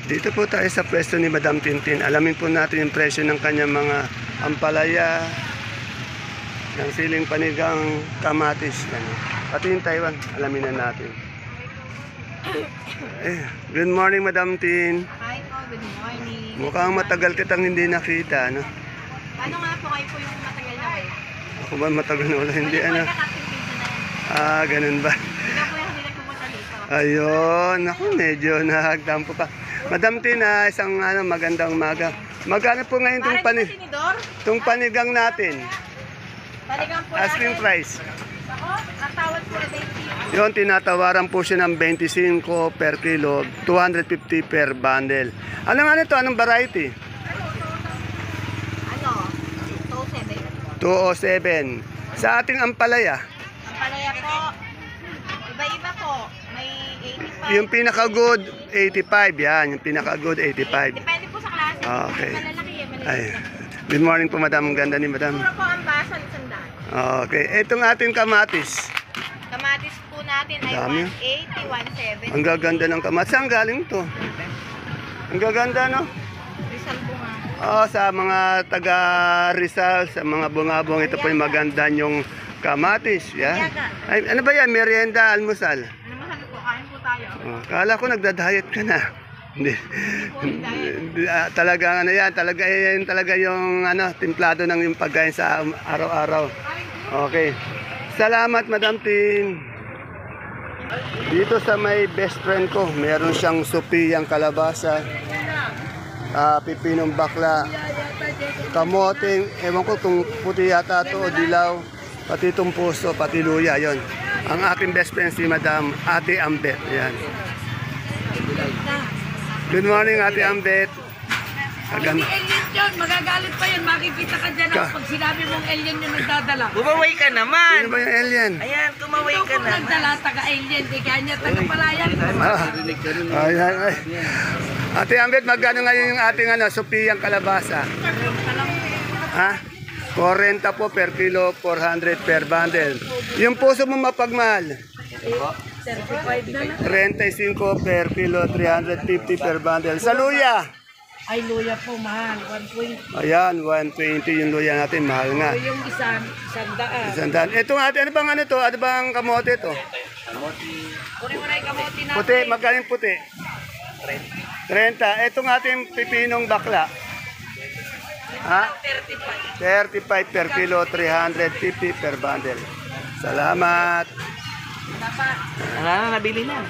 Dito po tayo sa pwesto ni Madam Tintin. Alamin po natin yung presyo ng kanyang mga ampalaya, ng siling panigang, kamatis. Yan. Pati yung Taiwan, alamin na natin. Good morning, Madam Tin. Hi po, good morning. Mukhang matagal kitang hindi nakita, ano? Ano nga po kayo po yung matagal na kayo? Ako ba matagal na wala? Hindi, ano? Ganun ba? Hindi na po yung hindi nagpupunta dito. Ayun, ako medyo nahagdampo pa. Madam Tin, isang magandang umaga. Magkano po ngayon itong panigang natin? Panigang po Asking natin. price. Ako, natawad po 20. Yun, tinatawaran po siya ng 25 per kilo, 250 per bundle. Ano nga nito? Anong variety? Ano? 207. 207. Sa ating ampalaya, Ang palaya po, iba-iba po. May 85. yung pinaka-good, 85. Yan, yung pinaka-good, 85. Depende po sa klase. Okay. Malalaki yan, Ay, maliliit. good morning po, madam. Ang ganda ni madam. Puro po ang basa, 100. Okay, itong ating kamatis. Kamatis po natin ay Dami. 180, 170. Ang gaganda ng kamatis. Saan galing to? Ang gaganda, no? Rizal bunga. Sa mga taga Rizal, sa mga bungabong, ito po yung maganda yung kamatis. Yan. Ay, ano ba yan? Merienda, almusal. Ano masabi po? Kain po tayo. Kala ko nagda-diet ka na. Hindi. Talaga yan. Talaga yung timplado ng yung pagkain sa araw-araw. Okay. Salamat, Madam Tin. Dito sa may best friend ko, meron siyang supiyang kalabasa, pipinong bakla, kamoting, ewan ko kung puti yata to o dilaw, pati itong puso, pati luya, yon. Ang aking best friend si Madam Ate Ambet. Yan. Good morning, Ate Ambet. Hindi alien yun, magagalit pa yun, makikita ka dyan pag sinabi mong alien yung nagdadala. Kumaway ka naman. Sino ba yung alien? Ayan, kumaway Ito ka kung naman. nagdala, taga-alien, di kanya taga-palayan. Ayan, ay. Ate Ambet, magkano ngayon yung ating supiyang kalabasa? Ha? 40 po per kilo, 400 per bundle. Yung puso mo mapagmahal? 35 na lang. 35 per kilo, 350 per bundle. Sa luya? Ay, luya po, mahal, 120. Ayan, 120 yung luya natin, mahal nga. So, yung isang daan. Sandaan. Ito nga, ano bang to? Ano bang kamote to? Kunin mo na yung kamote natin. Puti, magkano yung puti? 30. Ito nga ating pipinong bakla. Ha? 35 per kilo, 350 per bundle. Salamat. Wala na, nabili na.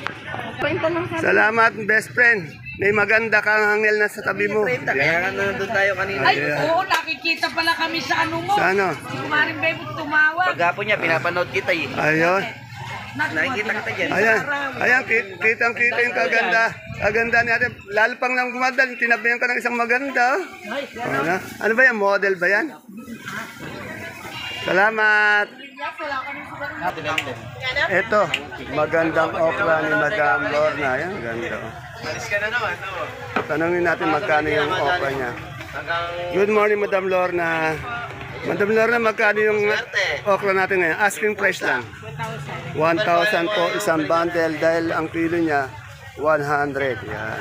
Salamat, best friend. May maganda kang hangel na sa tabi mo. Kaya nga nandun tayo kanina. Ay, oo, nakikita pala kami sa ano mo. Sa ano? Si Maring Bebo tumawag. Paghapo niya, pinapanood kita eh. Ayun. Nakikita kita dyan. Ayan, kitang-kita yung kaganda natin. Lalo pang nang gumanda, tinabihan ka ng isang maganda. Ano ba yan? Model ba yan? Salamat. Ito, magandang okra ni Madam Lorna. Ayan, ganda. Alis ka na naman. Tanungin natin magkano yung okra niya. Good morning, Madam Lorna. Madam Lorna, magkano yung okra natin ngayon? Asking price lang. 1,000 po isang bundle dahil ang kilo niya 100. Yan.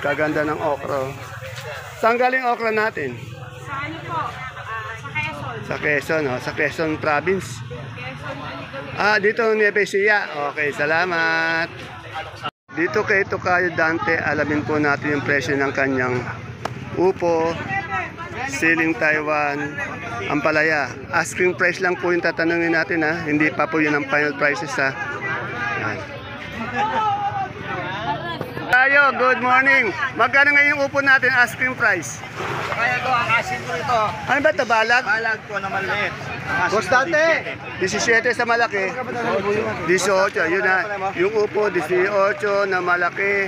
Kaganda ng okra. Saan galing okra natin? Sa ano po? Sa Quezon. Sa Quezon, sa Quezon province. Dito Nueva Ecija. Okay, salamat. Dito kay Tokayo Dante, alamin po natin yung presyo ng kanyang upo, siling Taiwan, ampalaya. Asking price lang po yung tatanungin natin, ha. Hindi pa po yun ang final prices, ha. Yan. Tayo, good morning. Magkano ngayon yung upo natin, asking price? Kaya ito, ang asin ko ito. Ano ba ito, balag? Balag ko na maliit. Constante, 17 sa malaki, 18, yun na, yung upo, 18 na malaki,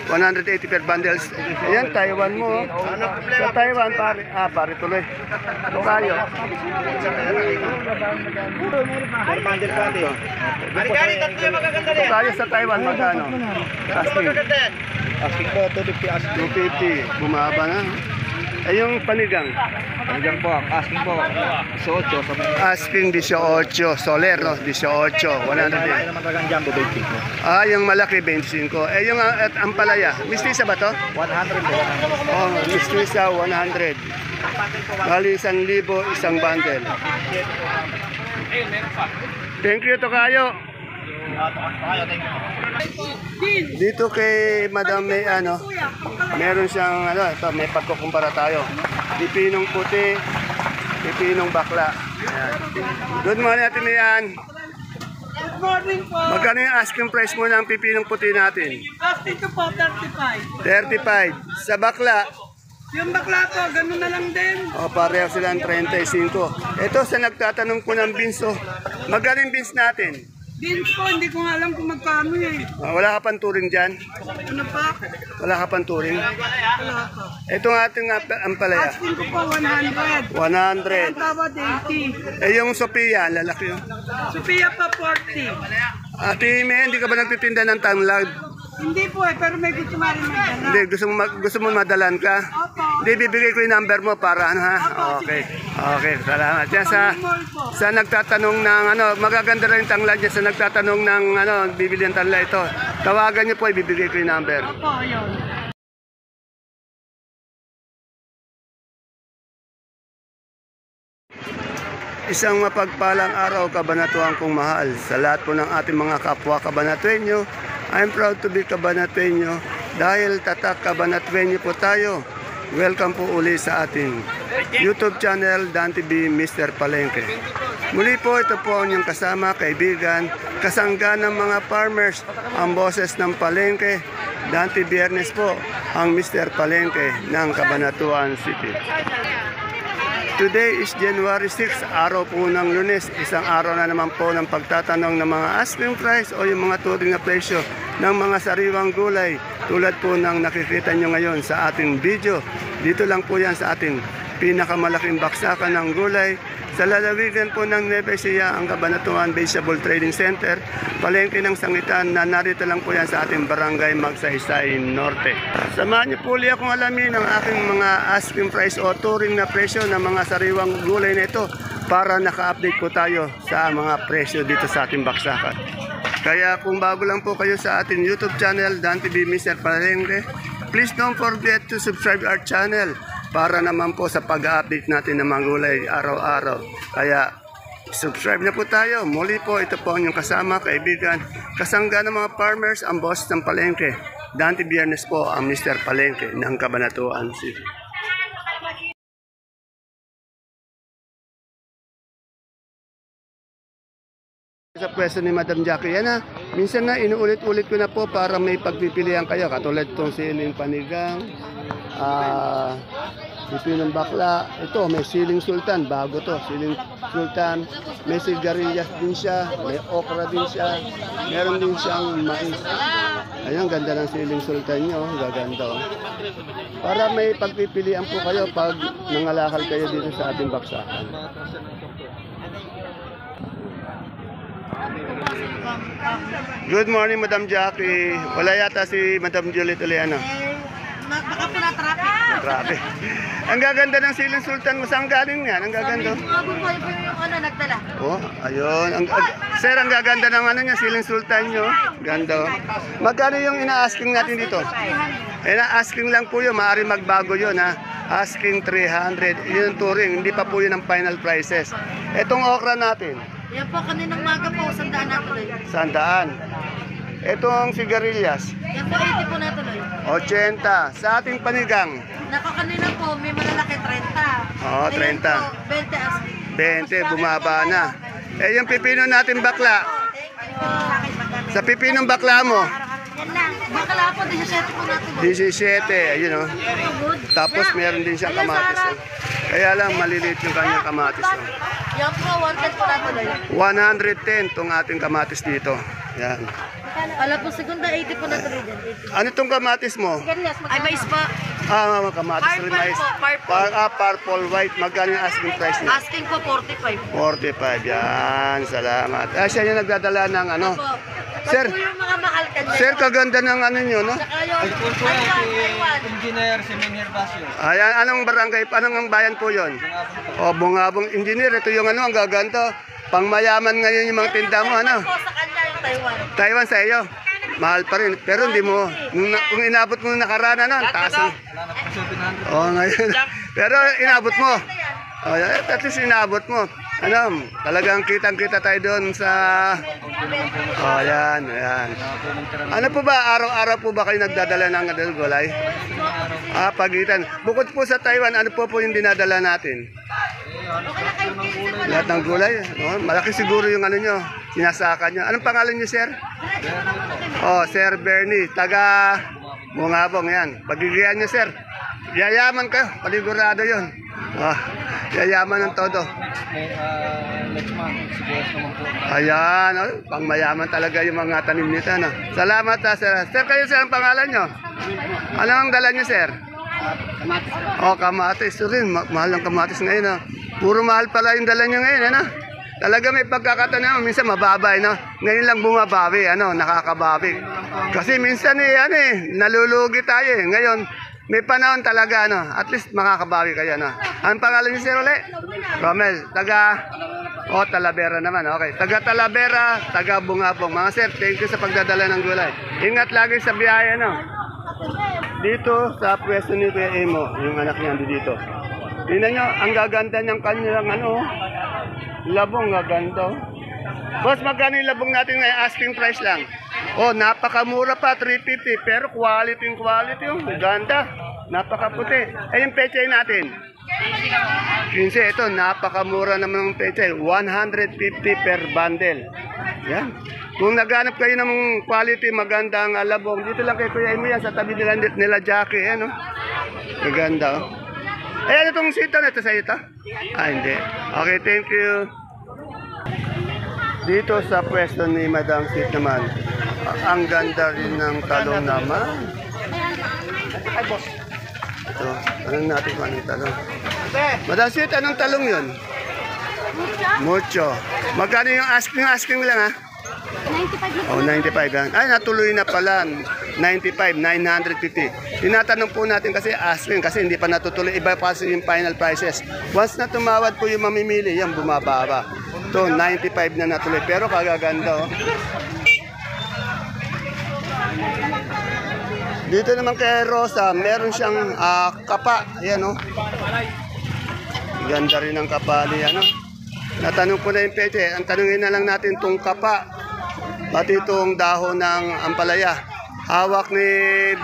180 per bundles. Ayan, Taiwan mo. Sa Taiwan, pare tuloy. Tokayo. Tokayo sa Taiwan, magkano? Asking. Asking ko, 250 asking. 250, bumaba na. Eh, yung panigang? Hanggang po, ang asking po, 18 sa mga. Asking 18. Soler, no? 18. 100 din. naman talagang jumbo 25 po. Ah, yung malaki, 25. Eh, yung at ampalaya. Mistisa ba to? 100 po. Oh, mistisa, 100. Bali, 1,000, isang bundle. Thank you, Tokayo. Dito kay Madam May, meron siyang, ito, may pagkukumpara tayo. Pipinong puti, pipinong bakla. Ayan. Good morning, Ate Mayan. Good morning po. Magkano yung asking price mo ng pipinong puti natin? Asking ko po, 35. 35. Sa bakla, Yung bakla po, ganun na lang din. pareho silang 35. Ito, sa nagtatanong ko ng beans, magkano yung beans natin? Beans po, hindi ko nga alam kung magkano eh. Wala ka pang turing dyan? Ano pa? Wala ka pang turing? Wala po. Ito ang ating ampalaya. Asking ko po, 100. 100. Ang tawad, 80. Eh yung Sophia, lalaki yun. Sophia pa, 40. Ate May, hindi ka ba nagtitinda ng tanglad? Hindi po pero may gusto nga rin magdala. Hindi, gusto mo madalan ka? Opo. Hindi, bibigay ko yung number mo para ha? Okay. Okay, salamat. Yan Pang-mall po. sa nagtatanong ng magaganda rin yung tanglad niya. Sa nagtatanong ng bibili ng tanglad ito. Tawagan niyo po, ibibigay ko yung number. Opo, yun. Isang mapagpalang araw, kabanatuan kong mahal. Sa lahat po ng ating mga kapwa kabanatuenyo, I'm proud to be kabanatuenyo dahil tatak kabanatuenyo po tayo. Welcome po uli sa ating YouTube channel, Dan TV Mr. Palengke. Muli po, ito po ang inyong kasama, kaibigan, kasangga ng mga farmers, ang boses ng Palengke. Dante Biernes po, ang Mr. Palengke ng Cabanatuan City. Today is January 6, araw po ng Lunes. Isang araw na naman po ng pagtatanong ng mga asking price o yung mga turing na presyo ng mga sariwang gulay. Tulad po ng nakikita nyo ngayon sa ating video. Dito lang po yan sa ating pinakamalaking baksakan ng gulay. Sa lalawigan po ng Nueva Ecija, ang Cabanatuan Vegetable Trading Center, palengke ng sangitan na narito lang po yan sa ating barangay Magsaysay Norte. Samahan niyo po ulit akong alamin ang aking mga asking price o touring na presyo ng mga sariwang gulay na ito para naka-update po tayo sa mga presyo dito sa ating baksakan. Kaya kung bago lang po kayo sa ating YouTube channel, Dan TV Mr. Palengke, please don't forget to subscribe our channel para naman po sa pag-update natin ng mga gulay araw-araw. Kaya subscribe na po tayo. Muli po, ito po ang inyong kasama, kaibigan, kasangga ng mga farmers, ang boss ng Palengke. Dante Biernes po ang Mr. Palengke ng Cabanatuan City. Sa pwesto ni Madam Jackie, yan minsan na inuulit-ulit ko na po para may pagpipilian kayo. Katulad itong siling panigang, pipinong bakla. Ito, may siling sultan, bago to, siling sultan. May sigarilyas din siya, may okra din siya, meron din siyang mais. Ayun, ganda ng siling sultan nyo, gaganda. Para may pagpipilian po kayo pag nangalakal kayo dito sa ating baksakan. Good morning, Madam Jackie. Wala yata si Madam Juliet Uliano. Baka po na-traffic. Traffic. Ang gaganda ng siling sultan mo. Saan galing yan? Ang gaganda. Nagdala. Oh, ayun. Sir, ang gaganda ng siling sultan nyo. Ganda. Magkano yung ina-asking natin dito? Ina-asking lang po yun. Maaari magbago yun, ha. Asking 300. Yun ang touring. Hindi pa po yun ang final prices. Etong okra natin. Yan po, kaninang maga po, 100 natuloy. 100. Etong sigarilyas. Yan po, 80 po natuloy. 80. Sa ating panigang. Nako, kanina po, may malalaki 30. Oo, 30. Ngayon po, 20 asking. 20, bumaba na. Eh, yung pipino natin bakla. Sa pipinong bakla mo, Yan lang. Bakala po, 17 po natuloy. 17. Ayun, oh. Tapos meron din siyang kamatis. Oh. Kaya lang, maliliit yung kanyang kamatis. Oh. Yan po, 110 po natuloy. 110 tong ating kamatis dito. Yan. Ala po, segunda 80 po natuloy dyan. 80. Ano tong kamatis mo? Ay, mais pa. Kamatis rin mais. Purple white. Magkano yung asking price niya? Asking po, 45. 45. Yan. Salamat. Siya yung nagdadala ng Sir, Yung mga mahal ka dyan. sir, kaganda ng ano nyo, no? Saka yung Ipon po yan si Engineer Semen Basyo. Ayan, anong barangay, anong bayan po yon? O, Bungabong Engineer, ito yung ano, ang gaganto. Pangmayaman ngayon yung mga tinda mo, ano? po sa kanya yung Taiwan. Taiwan sa iyo. Mahal pa rin. Pero hindi mo, kung inabot mo nung nakaraan, ano, ang taas. Wala na po 700. Oo, ngayon. Pero inabot mo. Oh, at least inabot mo. Ano, talagang kitang-kita tayo doon sa... Oh, yan, yan. Ano po ba, araw-araw po ba kayo nagdadala ng gulay? Ah, pagitan. Bukod po sa Taiwan, ano po yung dinadala natin? Lahat ng gulay. Oh, malaki siguro yung ano nyo, sinasaka nyo. Anong pangalan nyo, sir? Oh, Sir Bernie, taga Bungabong yan. Pagigian nyo, sir. Yayaman kayo, panigurado yun. Oh, yayaman ng todo. Next month, sibuyas naman po. Ayan, oh, pangmayaman talaga yung mga tanim nito. No? Salamat, sir. Sir, kayo, sir, ang pangalan nyo? Ano ang dala nyo, sir? Kamatis. Oh, kamatis. So rin, mahal ng kamatis ngayon. No? Puro mahal pala yung dala nyo ngayon. Ano? Talaga may pagkakataon na minsan mababa. No? Ngayon lang bumabawi, ano, nakakabawi. Kasi minsan nalulugi tayo. Ngayon, may panahon talaga, ano, at least makakabawi kayo, no? Ang pangalan niyo, sir, uli? Romel, taga, Talavera naman, okay. Taga Talavera, taga Bungabong. Mga sir, thank you sa pagdadala ng gulay. Ingat lagi sa biyahe, no? Dito, sa pwesto ni Kuya Emo, yung anak niya, dito. Tingnan nyo, ang gaganda niyang kanyang, labong, gaganda. Boss, magkano yung labong natin ngayon? Asking price lang. Oh, napakamura pa, 350. Pero quality, yung ganda. Napakaputi. Eh, yung pechay natin. 15, ito, napakamura naman ng pechay. 150 per bundle. Yan. Kung naghanap kayo ng quality, magandang labong, dito lang kay Kuya Imo yan, sa tabi nila Jackie. Ano? Maganda, oh. Eh, ano itong sito na ito sa ito? Ah, hindi. Okay, thank you. Dito sa pwesto ni Madam Sit naman, ang ganda rin ng talong naman. Ay, boss. Ito, tanong natin kung anong talong. Madam Sit, anong talong yun? Mucho. Magkano yung asking lang, ha? 95 Oh, 95 yan. Ay, natuloy na pala. 95, 950. Tinatanong po natin kasi asking kasi hindi pa natutuloy. Iba pa yung final prices. Once na tumawad po yung mamimili, yan bumababa. Ito, 95 na natuloy. Pero kagaganda, oh. Dito naman kay Rosa, meron siyang kapa. Ayan, oh. Ganda rin ang kapa niya, no? Natanong ko na yung peche. Ang tanongin na lang natin itong kapa. Pati itong dahon ng ampalaya. Hawak ni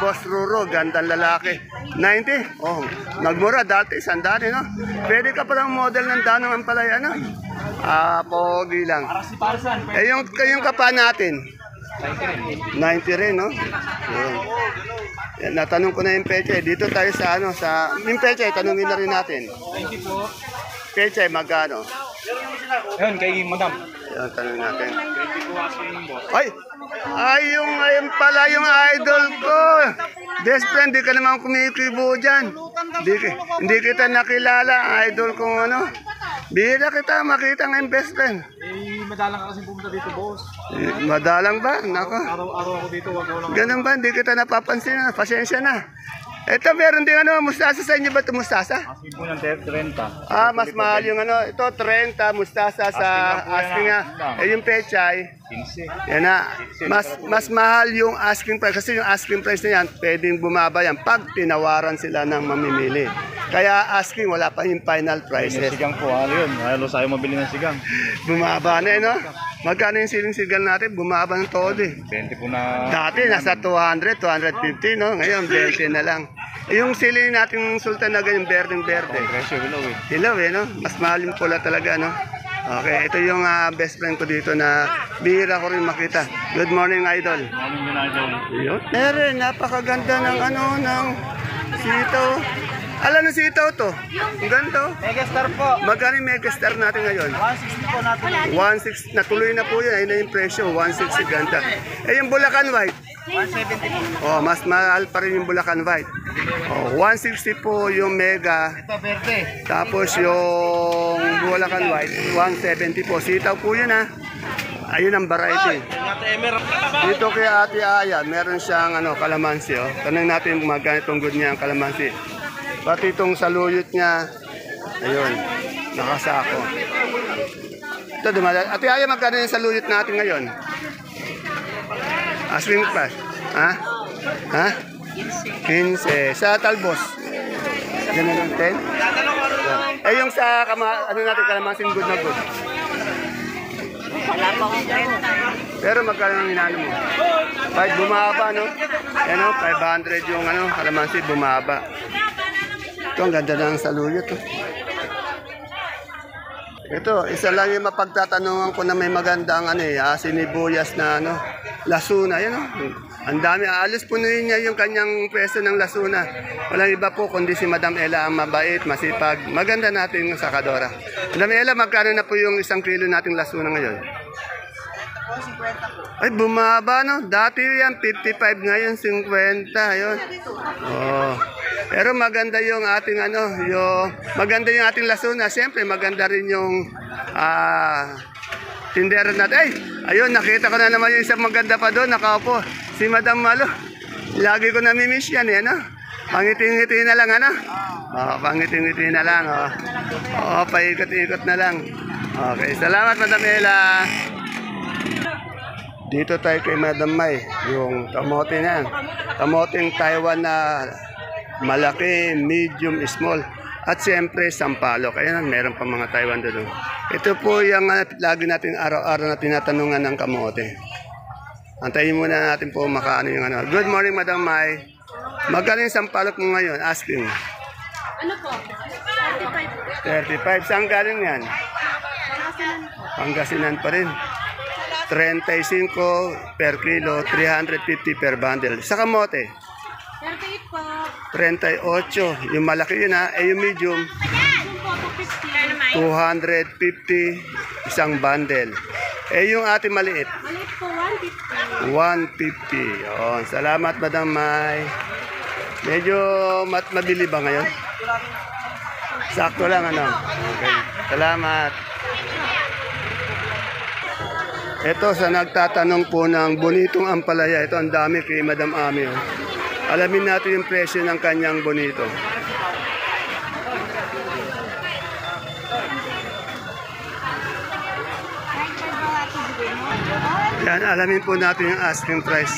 Boss Ruro, gandang lalaki. 90? Oh, nagmura dati, 100, no? Pwede ka palang model ng dahon ng ampalaya, no? Pogi lang. Eh, yung kapa natin? 90 rin, no? Yan, natanong ko na yung peche. Dito tayo sa yung peche, tanongin na rin natin. 90 po. Peche, magkano? Ayun, kay Madam. Yan, tanong natin. Ayun pala yung idol ko. Best friend, di ka naman kumikibo dyan. Hindi kita nakilala, idol kong ano. Bihira kita makita ng best friend. Madalang ka kasi pumunta dito, boss. Madalang ba? Nako. Araw-araw ako dito, wag lang. Ganun ba? Hindi kita napapansin. Pasensya na. Ito, meron din mustasa sa inyo ba ito, mustasa? Asking po ng 30. Mas mahal yung ito, 30, mustasa sa asking nga. Yung pechay, 15. yan na. Mas mahal yung asking price. Kasi yung asking price na yan, pwedeng bumaba yan pag tinawaran sila ng mamimili. Kaya asking, wala pa yung final prices. Sigang po, yun. Halos ayaw mabili ng sigang. Bumaba na no? Magkano yung siling-sigal natin? Bumaba ng todo eh. 20 po na. Dati nasa 200, 250, no? Ngayon 20 na lang. Yung siling natin sultan na ganyan, berdeng-berde. Presyo, hilaw eh. Hilaw no? Mas mahal yung pula talaga, no? Okay, ito yung best friend ko dito na bihira ko rin makita. Good morning, idol. Morning din, idol. Yun. Meron, napakaganda ng ng sitaw. Alam ng sitaw to? Ang ganda. Megastar po. Magkano yung megastar natin ngayon? 160 po natin. 160, natuloy na po yun. Ayun na yung presyo, 160 ganda. Eh yung Bulacan White? 170 po. Oh, mas mahal pa rin yung Bulacan White. Oh, 160 po yung Mega. Ito, verde. Tapos yung Bulacan White, 170 po. Sitaw po yun ha. Ayun ang variety. Dito kay Ate Aya, meron siyang kalamansi. Oh. Tanong natin kung magkano itong good niya ang kalamansi. Pati itong saluyot niya, ayun, nakasako. Ito, dumadaan. Ate Aya, magkano yung saluyot natin ngayon? Asking price. Ha? Ha? 15. Sa talbos? Ganun ang 10? Eh, yung sa natin, kalamansin good na good. Wala pa akong kwenta. Pero magkano ang inano mo? Kahit bumaba, no? 500 yung kalamansi, bumaba. Ito, ang ganda ng saluyot. Ito, isa lang yung mapagtatanungan ko na may magandang sinibuyas na lasuna. Yan, ang dami. Alos punuin niya yung kanyang pwesto ng lasuna. Walang iba po kundi si Madam Ella ang mabait, masipag. Maganda natin yung sakadora. Madam Ella, magkano na po yung 1 kilo nating lasuna ngayon? Ay, bumaba, no? Dati yan, 55, ngayon 50. Ayun. Oh. Pero maganda yung ating maganda yung ating lasuna. Siyempre, maganda rin yung tindera natin. Ay, ayun, nakita ko na naman yung isang maganda pa doon, nakaupo. Si Madam Malo. Lagi ko namimiss yan, Pangiti-ngiti na lang, pangiti-ngiti na lang, paikot-ikot na lang. Okay, salamat, Madam Ella. Dito tayo kay Madam May, yung kamote niya. Kamoteng Taiwan na malaki, medium, small. At siyempre, sampalok. Ayan, meron pa mga Taiwan doon. Ito po yung lagi natin araw-araw na tinatanungan ng kamote. Antayin muna natin po makaano yung Good morning, Madam May. Magkano yung sampalok mo ngayon? Asking. Ano po? 35. Saan galing yan? Pangasinan pa rin. 35 per kilo, 350 per bundle. Sa kamote? 38 po. 38. Yung malaki yun yung medium. 250 isang bundle. Yung ating maliit? Maliit po, 150. 150. Oh, salamat, Madam May. Medyo mabili ba ngayon? Sakto lang, Okay. Salamat. Ito sa nagtatanong po ng bonitong ampalaya. Ito ang dami kay Madam Ami. Alamin natin yung presyo ng kanyang bonito. Yan, alamin po natin yung asking price.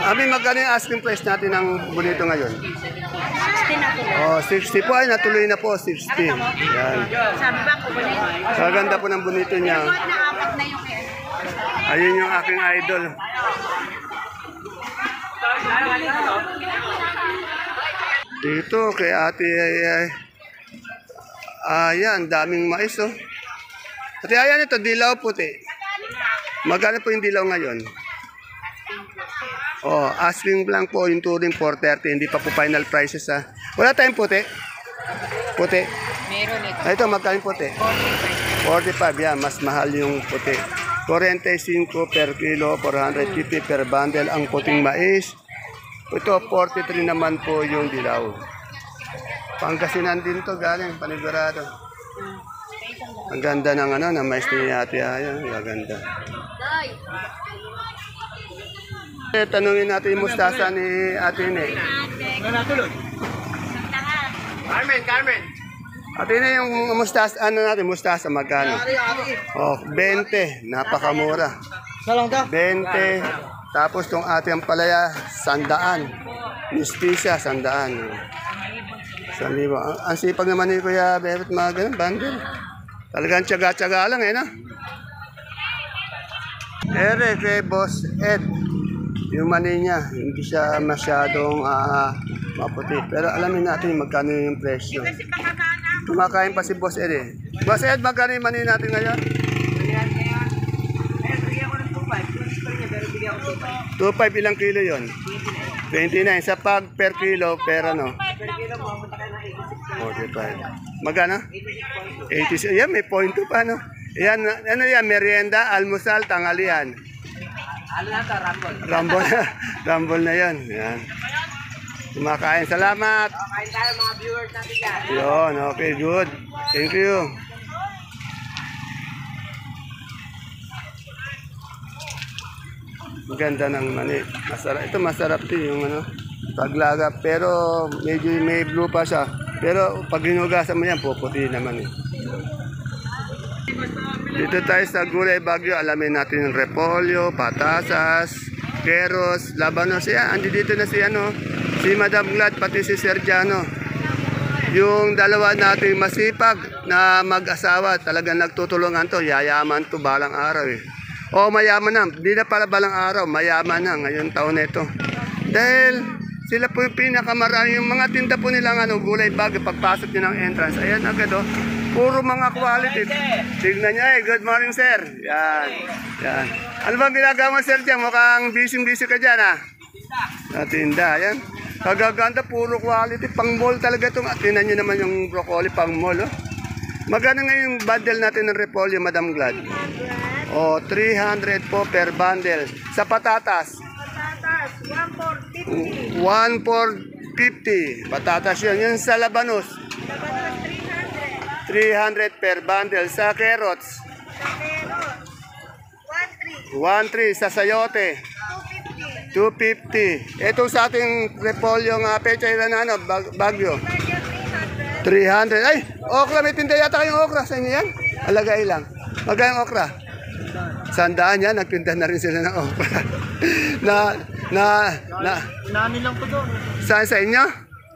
Ami, magkano yung asking price natin ng bonito ngayon? 60 na po. Oh, 60 po. Ay, natuloy na po, 60. Yan. Sabi ba po, bonito? Kaganda po ng bonito niya. Na-apat na yung Ayun yung aking idol. Dito kay ate ayan, daming mais Ate ayan ito, dilaw puti. Magkano po yung dilaw ngayon? Oh, asking lang po yung turing 430. Hindi pa po final prices Wala tayong puti? Puti? meron ito. Ito, magkano yung puti? 45, yan. Mas mahal yung puti. 45 per kilo, 450 per bundle ang puting mais. Ito, 43 naman po yung dilaw. Pangasinan din to galing, panigurado. Ang ganda ng ng mais ni Ate Ayan. Gaganda. Tanungin natin yung mustasa ni Ate Ine. Carmen. Ate Ine, yung mustasa, mustasa, magkano? Oh, 20. Napakamura. 20. Tapos itong ating palaya, 100. Mistisa, 100. 1,000. Ang sipag naman ni Kuya Bebet, mga ganun, bundle. Talagang tiyaga-tiyaga lang, Ere, kay Boss Ed. Yung mani niya, hindi siya masyadong maputi. Pero alamin natin magkano yung presyo. Kumakain pa si Boss Ed Boss Ed, magkano yung mani natin ngayon? 2.5 ilang kilo yon? 29. Sa pag per kilo, per 45. Magkano? 86. Yan, may point pa, Yan, yan, merienda, almusal, tanghalian. Rumble na yan. Kumakain. Salamat. Kain tayo mga viewers natin yan. Yun, okay, good. Thank you. Ganda ng mani. Masarap. Ito masarap din yung ano, paglaga. Pero medyo may blue pa siya. Pero pag hinugasan mo yan, puputi naman eh. Dito tayo sa Gulay Bagyo. Alamin natin yung repolyo, patasas, keros, labanos. Yan, andi dito na si ano, si Madam Glad, pati si Sergiano. Yung dalawa nating masipag na mag-asawa, talagang nagtutulungan to, yayaman to balang araw eh. O mayaman na, hindi na pala balang araw, mayaman na ngayon taon na ito. Dahil sila po yung pinakamarami, yung mga tinda po nilang ano, Gulay Bagyo, pagpasok nyo ng entrance, ayan agad o, puro mga quality. Tignan nyo eh, good morning sir. Yan, yan. Ano bang ginagawa mo sir dyan? Mukhang busy-busy ka dyan ah. Tinda, yan. Kagaganda, puro quality. Pang mall talaga itong. Tingnan nyo naman yung broccoli pang mall. Oh. Magkano nga yung bundle natin ng repolyo, Madam Glad? O, 300 po per bundle. Sa patatas? Patatas, 1,450. 1,450. Patatas yun. Yung sa labanos? Labanos, 300 per bundle. Sa carrots? Sa meron, 1,300. 1,300. Sa sayote? 250. Ito sa ating repolyo nga pechay na ano, Bagyo. 300. Ay, okra, may tinda yata kayong okra sa inyo yan? Alagay lang. Magkano okra? 100 yan, nagtinda na rin sila ng okra. Namin lang po doon. Saan sa inyo?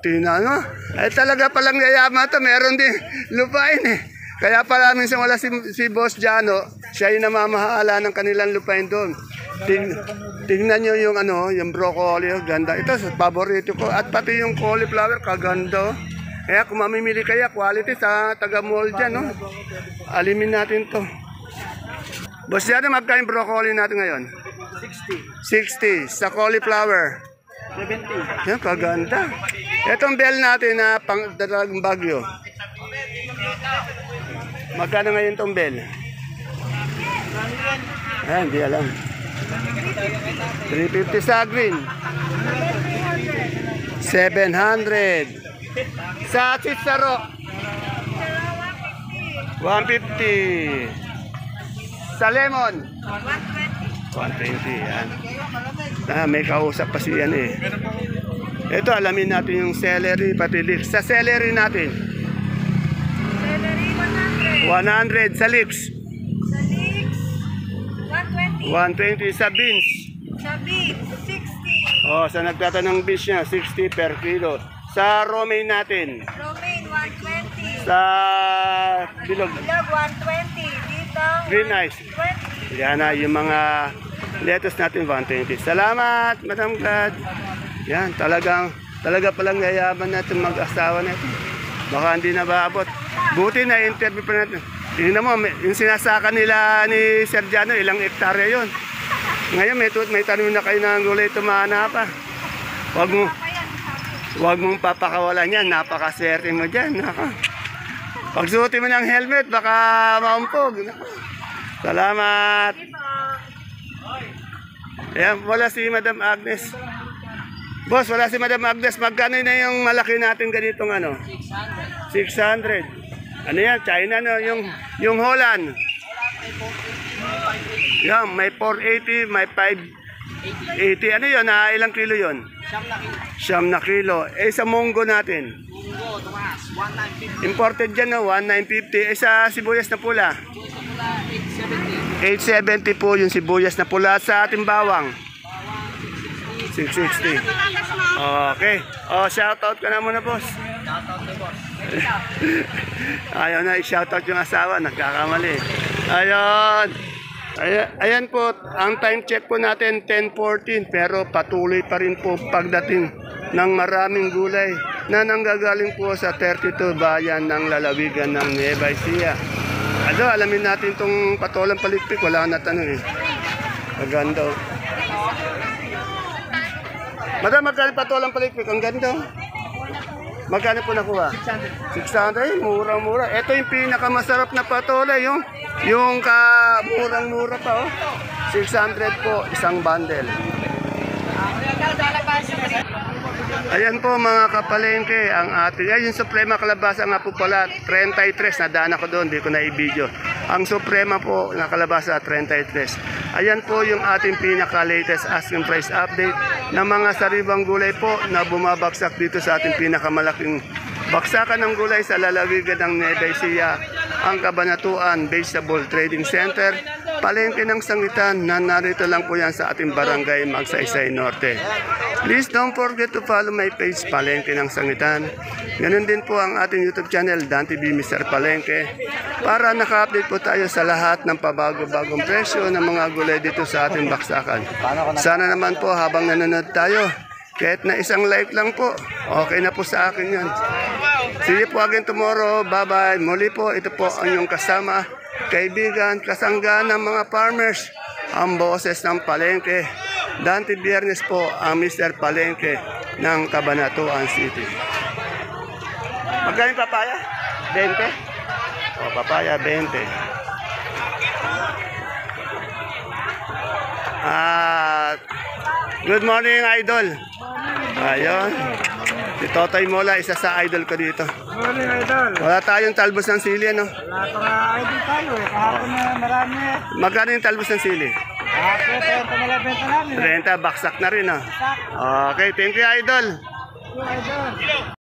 Tingnan mo. Ay talaga palang yayaman to, meron din lupain eh. Kaya pala minsan wala si Boss Jano, siya yung namamahala ng kanilang lupain doon. Tingnan nyo yung ano, yung broccoli, oh, ganda. Ito, paborito ko. At pati yung cauliflower, kaganda. Kaya kung mamimili kaya, quality sa taga-mall dyan, no? Alimin natin to. Boss Jano, magkano yung broccoli natin ngayon? 60. 60. Sa cauliflower? 70. Yan, kaganda. Itong bell natin na pang-dalagang Bagyo. Magkano ngayon itong bell? Ayan, hindi alam. 350 sa green. 700. Sa Cicero. 150. Sa lemon. 120. Yan. May kausap pa siyan eh. Ito, alamin natin yung celery pati leeks. Sa celery natin. Celery, 100 100. sa leeks. Sa leeks, 120. 120 sa beans. Sa beef, 60. Oh, sa nagtatanong beans niya, 60 per kilo. Sa romaine natin. Romaine, 120. Sa bilog. Bilog, 120. Dito, Green ice. 120. Yan na yung mga lettuce natin, 120. Salamat, Madam Glad. Yan, talaga palang yayaman natin mag-asawa natin. Baka hindi na baabot. Buti na interview pa natin. Tingnan mo, yung sinasaka nila ni Sergiano, ilang hektarya yun. Ngayon may tanong na kayo ng gulay, tumana pa. Huwag mong papakawalan yan, napakaswerte mo dyan. Pagsuotin mo ng helmet, baka maumpog. Salamat. Ayan, wala si Madam Agnes. Boss, wala si Madam Agnes. Magkano na yung malaki natin ganitong ano? 600. Ano yan? China no? Yung Holland. Yan, may 480, may 580. Ano yun? Ilang kilo yun? 9 na kilo. Sa munggo natin? Munggo, tumaas. 1,950. Imported dyan no? 1,950. Sa sibuyas na pula? 870 po yung sibuyas na pula. Sa ating bawang? 660. Okay. Shoutout ka na muna, boss. Shoutout kay boss. Ayaw na i-shoutout yung asawa. Nagkakamali. Ayun. Ayan po, ang time check po natin 10:14 pero patuloy pa rin po pagdating ng maraming gulay na nanggagaling po sa 32 bayan ng lalawigan ng Nueva Ecija. Alamin natin itong patolang palikpik, wala na tanong eh. Maganda. Madam, magkano patolang palikpik? Ang ganda. Magkano po nakuha? 600. Murang-mura. Ito yung pinakamasarap na patola, yung murang-mura pa, oh. 600 po, isang bundle. Ayan po mga kapalengke, ang ating, ay yung Suprema kalabasa nga po pala, 33, nadaan ako doon, di ko na i-video. Ang Suprema po na kalabasa, 33. Ayan po yung ating pinaka-latest asking price update ng mga sariwang gulay po na bumabagsak dito sa ating pinakamalaking baksakan ng gulay sa lalawigan ng Nueva Ecija, ang Kabanatuan Vegetable Trading Center, palengke ng sangitan na narito lang po yan sa ating barangay Magsaysay Norte. Please don't forget to follow my page, Palengke ng Sangitan. Ganun din po ang ating YouTube channel, Dan TV Mr. Palengke, para naka-update po tayo sa lahat ng pabago-bagong presyo ng mga gulay dito sa ating baksakan. Sana naman po habang nanonood tayo, kahit na isang like lang po, okay na po sa akin yan. See you po again tomorrow. Bye-bye. Muli po, ito po ang inyong kasama, kaibigan, kasangga ng mga farmers, ang boses ng Palengke. Dante Biernes po ang Mr. Palengke ng Cabanatuan City. Magkano yung papaya? 20? O, papaya 20. Good morning, Idol. Ayun. Si Totoy Mola, isa sa idol ko dito. Morning, idol. Wala tayong talbos ng sili, no? Wala pa nga idol tayo eh. Kahapon na marami. Magkano yung talbos ng sili? Kahapon, 30 na lang benta namin. 30, baksak na rin, no? Okay, thank you, Idol. Idol.